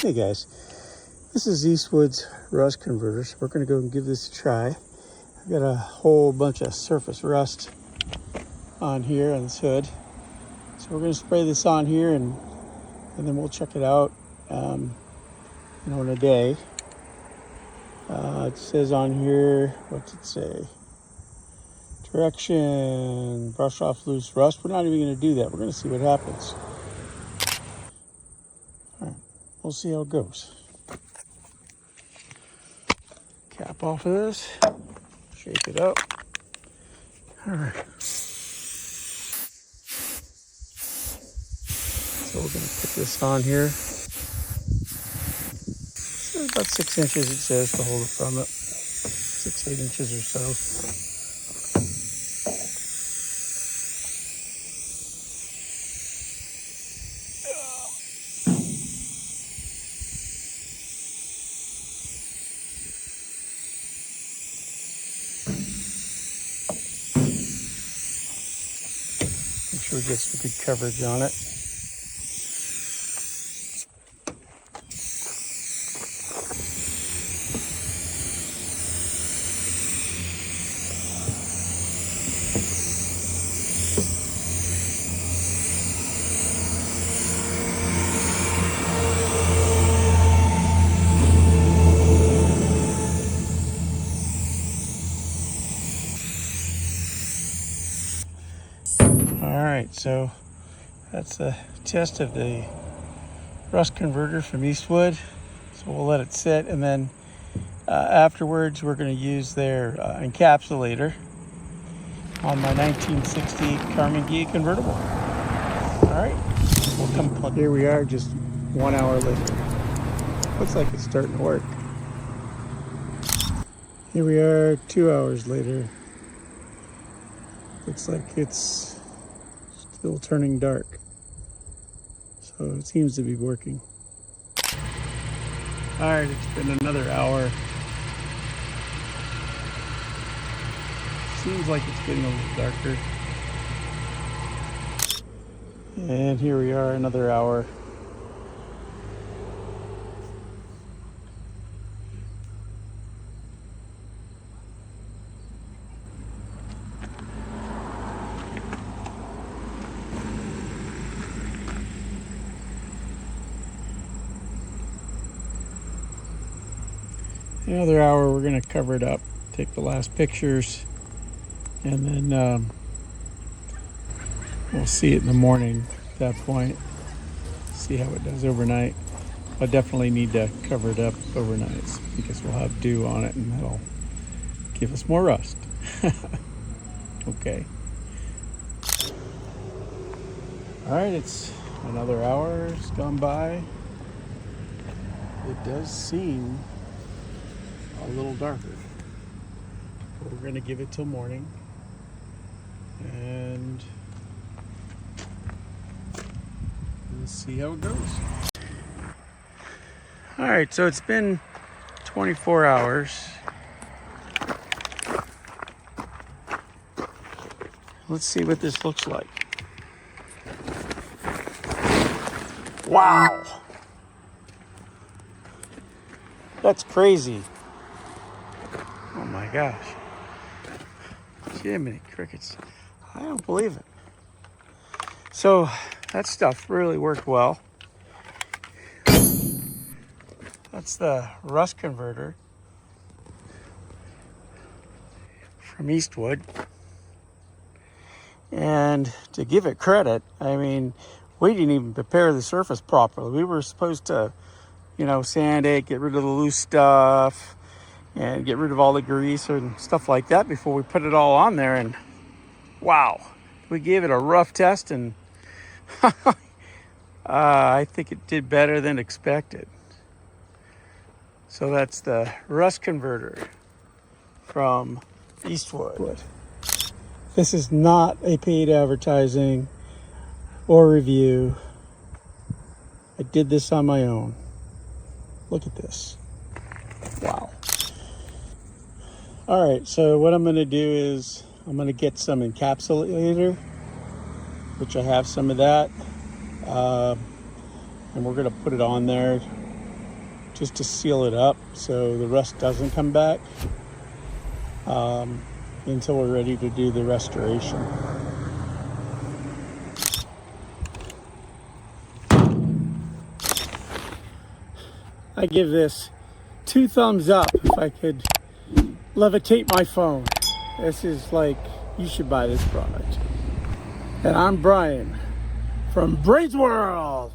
Hey guys, this is Eastwood's rust converter. So we're going to go and give this a try. I've got a whole bunch of surface rust on here on this hood. So we're going to spray this on here and then we'll check it out in a day. It says on here, what's it say? Direction, brush off loose rust. We're not even going to do that. We're going to see what happens. All right, we'll see how it goes. Cap off of this, shake it up. All right. So we're going to put this on here. So about 6 inches, it says, to hold it from it. 6-8 inches or so. Make sure we get some good coverage on it. All right, so that's a test of the rust converter from Eastwood. So we'll let it sit, and then afterwards we're going to use their encapsulator on my 1960 Carnegie convertible. All right, we'll come plug. Here we are, just 1 hour later. Looks like it's starting to work. Here we are 2 hours later. Looks like it's still turning dark. So it seems to be working. All right, it's been another hour. Seems like it's getting a little darker. And here we are, another hour. Another hour, we're going to cover it up, take the last pictures, and then we'll see it in the morning at that point, see how it does overnight. I definitely need to cover it up overnight because we'll have dew on it and that'll give us more rust. Okay. All right, it's another hour has gone by. It does seem a little darker. But we're going to give it till morning and we'll see how it goes. All right, so it's been 24 hours. Let's see what this looks like. Wow. That's crazy. Oh my gosh. Jiminy crickets. I don't believe it. So that stuff really worked well. That's the rust converter from Eastwood. And to give it credit, I mean, we didn't even prepare the surface properly. We were supposed to, sand it, get rid of the loose stuff, and get rid of all the grease and stuff like that before we put it all on there. And wow, we gave it a rough test, and I think it did better than expected. So that's the rust converter from Eastwood. This is not a paid advertising or review. I did this on my own. Look at this. Wow. All right, so what I'm going to do is I'm going to get some encapsulator, which I have some of that, and we're going to put it on there just to seal it up so the rust doesn't come back until we're ready to do the restoration. I give this 2 thumbs up. If I could levitate my phone, this is like, you should buy this product. And I'm Brian from Brains World.